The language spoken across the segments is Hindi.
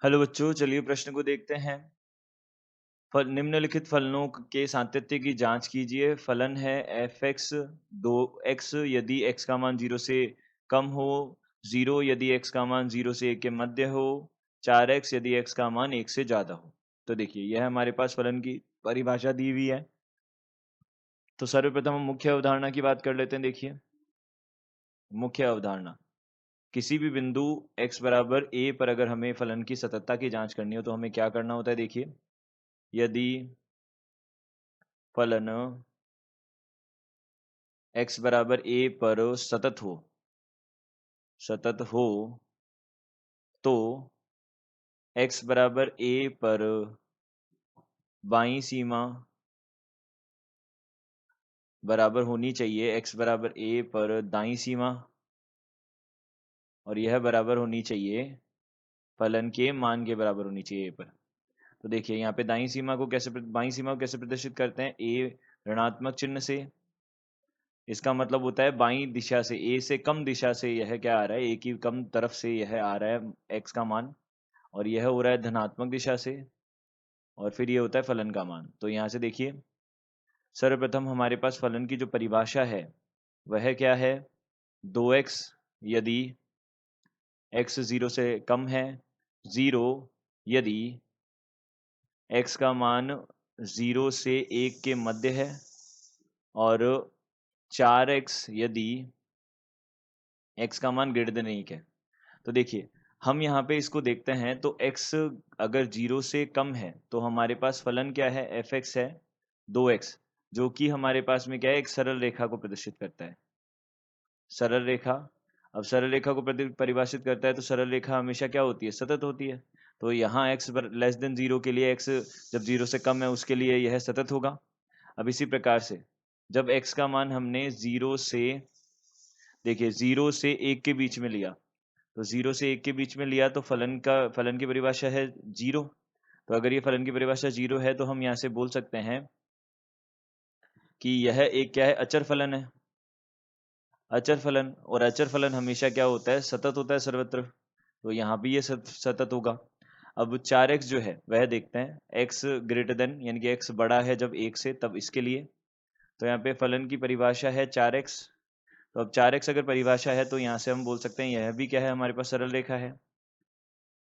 हेलो बच्चों, चलिए प्रश्न को देखते हैं। निम्नलिखित फलनों के सातत्य की जांच कीजिए। फलन है एफ एक्स 2x यदि x का मान 0 से कम हो, 0 यदि x का मान 0 से 1 के मध्य हो, 4x यदि x का मान 1 से ज्यादा हो। तो देखिए यह हमारे पास फलन की परिभाषा दी हुई है। तो सर्वप्रथम हम मुख्य अवधारणा की बात कर लेते हैं। देखिए मुख्य अवधारणा, किसी भी बिंदु x बराबर a पर अगर हमें फलन की सततता की जांच करनी हो तो हमें क्या करना होता है। देखिए यदि फलन x बराबर a पर सतत हो तो x बराबर a पर बाईं सीमा बराबर होनी चाहिए x बराबर a पर दाईं सीमा, और यह बराबर होनी चाहिए फलन के मान के बराबर होनी चाहिए a पर। तो देखिए यहाँ पे बाईं सीमा को कैसे प्रदर्शित करते हैं, a ऋणात्मक चिन्ह से। इसका मतलब होता है बाईं दिशा से, a से कम दिशा से यह क्या आ रहा है, a की कम तरफ से यह आ रहा है x का मान, और यह हो रहा है धनात्मक दिशा से, और फिर ये होता है फलन का मान। तो यहाँ से देखिए सर्वप्रथम हमारे पास फलन की जो परिभाषा है वह क्या है, 2x यदि x 0 से कम है, 0 यदि x का मान 0 से 1 के मध्य है, और 4x यदि x का मान ग्रेटर देन 1 है। तो देखिए हम यहाँ पे इसको देखते हैं तो x अगर 0 से कम है तो हमारे पास फलन क्या है, fx है 2x, जो कि हमारे पास में क्या है, एक सरल रेखा को प्रदर्शित करता है। सरल रेखा, अब सरल रेखा को परिभाषित करता है तो सरल रेखा हमेशा क्या होती है, सतत होती है। तो यहाँ x लेस देन 0 के लिए, x जब 0 से कम है उसके लिए यह सतत होगा। अब इसी प्रकार से जब x का मान हमने 0 से, देखिए 0 से 1 के बीच में लिया, तो 0 से 1 के बीच में लिया तो फलन की परिभाषा है 0। तो अगर ये फलन की परिभाषा 0 है तो हम यहाँ से बोल सकते हैं कि यह एक क्या है, अचर फलन है। अचर फलन, और अचर फलन हमेशा क्या होता है, सतत होता है सर्वत्र। तो यहाँ भी ये सतत होगा। अब 4x जो है वह देखते हैं, x ग्रेटर देन यानी कि x बड़ा है जब 1 से, तब इसके लिए। तो यहाँ पे फलन की परिभाषा है 4x। तो अब 4x अगर परिभाषा है तो यहाँ से हम बोल सकते हैं यह भी क्या है, हमारे पास सरल रेखा है।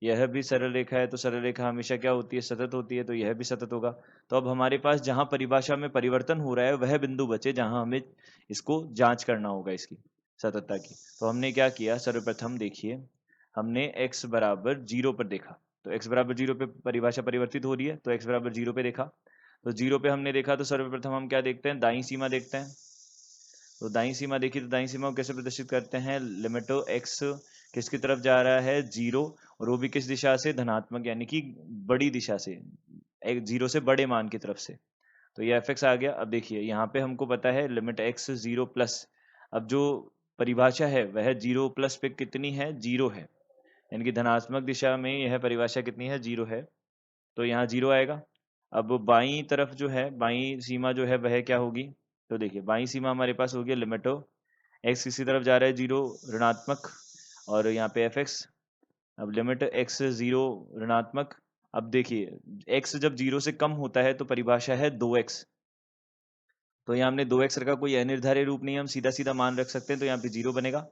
यह भी सरल रेखा है, तो सरल रेखा हमेशा क्या होती है, सतत होती है, तो यह भी सतत होगा। तो अब हमारे पास जहां परिभाषा में परिवर्तन हो रहा है वह बिंदु बचे जहां हमें इसको जांच करना होगा, इसकी सततता की। तो हमने क्या किया, सर्वप्रथम देखिए हमने x बराबर 0 पर देखा। तो x बराबर 0 पे परिभाषा परिवर्तित हो रही है, तो x बराबर 0 पे देखा। तो 0 पे हमने देखा तो सर्वप्रथम हम क्या देखते हैं, दाईं सीमा देखते हैं। तो दाईं सीमा देखी, तो दाईं सीमा को कैसे प्रदर्शित करते हैं, लिमिटो एक्स किसकी तरफ जा रहा है, 0, और वो भी किस दिशा से, धनात्मक यानी कि बड़ी दिशा से, एक 0 से बड़े मान की तरफ से। तो ये एफ एक्स आ गया। अब देखिए यहाँ पे हमको पता है लिमिट एक्स 0 प्लस, अब जो परिभाषा है वह 0 प्लस पे कितनी है, 0 है, यानी कि धनात्मक दिशा में यह परिभाषा कितनी है, 0 है। तो यहाँ 0 आएगा। अब बाईं तरफ जो है, बाईं सीमा जो है वह क्या होगी, तो देखिए बाईं सीमा हमारे पास होगी लिमिटो एक्स किसी तरफ जा रहा है, 0 ऋणात्मक, और यहाँ पे एफ एक्स। अब लिमिट एक्स 0 ऋणात्मक। अब देखिए एक्स जब 0 से कम होता है तो परिभाषा है 2x। तो यहाँ हमने 2x रखा, कोई अनिर्धारित रूप नहीं, हम सीधा सीधा मान रख सकते हैं, तो यहाँ पे 0 बनेगा।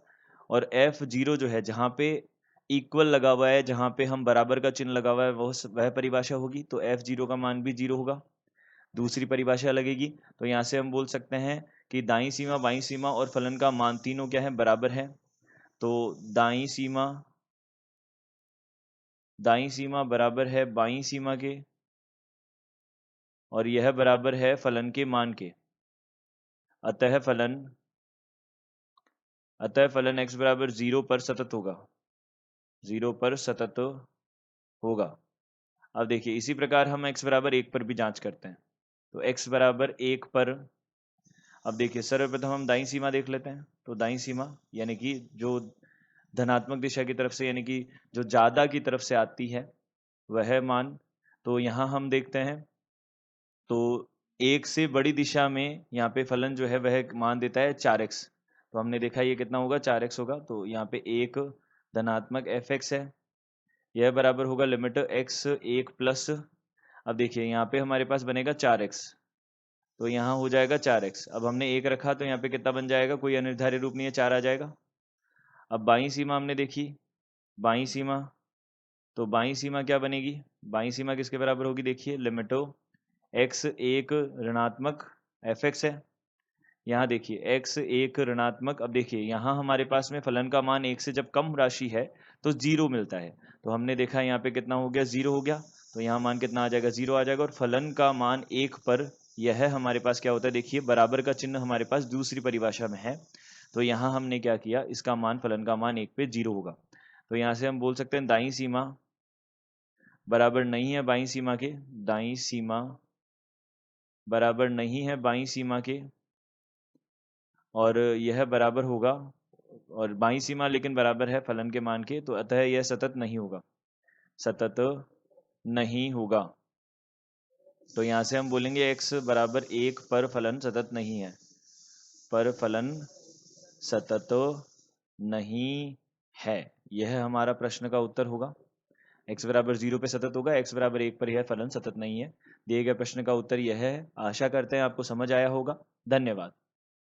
और f0 जो है, जहाँ पे इक्वल लगा हुआ है, जहाँ पे हम बराबर का चिन्ह लगा हुआ है, वह परिभाषा होगी, तो f0 का मान भी 0 होगा। दूसरी परिभाषा लगेगी, तो यहाँ से हम बोल सकते हैं कि दाईं सीमा, बाईं सीमा और फलन का मान तीनों क्या है, बराबर है। तो दाईं सीमा बराबर है बाईं सीमा के, और यह बराबर है फलन के मान के। अतः फलन x बराबर 0 पर सतत होगा, 0 पर सतत होगा। अब देखिए इसी प्रकार हम x बराबर 1 पर भी जांच करते हैं। तो x बराबर 1 पर, अब देखिए सर्वप्रथम हम दाईं सीमा देख लेते हैं। तो दाईं सीमा यानी कि जो धनात्मक दिशा की तरफ से, यानी कि जो ज्यादा की तरफ से आती है वह मान। तो यहाँ हम देखते हैं, तो एक से बड़ी दिशा में यहाँ पे फलन जो है वह मान देता है 4x। तो हमने देखा ये कितना होगा, 4x होगा। तो यहाँ पे एक धनात्मक एफ एक्स है, यह बराबर होगा लिमिट x 1 प्लस, अब देखिए यहाँ पे हमारे पास बनेगा 4x, तो यहाँ हो जाएगा 4x। अब हमने 1 रखा तो यहाँ पे कितना बन जाएगा, कोई अनिर्धारित रूप नहीं है, 4 आ जाएगा। अब बाईं सीमा हमने देखी, बाईं सीमा, तो बाईं सीमा क्या बनेगी, बाईं सीमा किसके बराबर होगी, देखिए लिमिटो x 1 ऋणात्मक fx है। यहाँ देखिए x 1 ऋणात्मक, अब देखिए यहाँ हमारे पास में फलन का मान 1 से जब कम राशि है तो 0 मिलता है, तो हमने देखा यहाँ पे कितना हो गया, 0 हो गया, तो यहाँ मान कितना आ जाएगा, 0 आ जाएगा। और फलन का मान 1 पर यह हमारे पास क्या होता है, देखिए बराबर का चिन्ह हमारे पास दूसरी परिभाषा में है, तो यहाँ हमने क्या किया, इसका मान फलन का मान 1 पे 0 होगा। तो यहाँ से हम बोल सकते हैं दाईं सीमा बराबर नहीं है बाईं सीमा के, दाईं सीमा बराबर नहीं है बाईं सीमा के, और यह बराबर होगा, और बाईं सीमा लेकिन बराबर है फलन के मान के, तो अतः यह सतत नहीं होगा, सतत नहीं होगा। तो यहां से हम बोलेंगे x बराबर 1 पर फलन सतत नहीं है, पर फलन सतत नहीं है, यह हमारा प्रश्न का उत्तर होगा। x बराबर 0 पे सतत होगा, x बराबर 1 पर यह फलन सतत नहीं है। दिए गए प्रश्न का उत्तर यह है। आशा करते हैं आपको समझ आया होगा। धन्यवाद।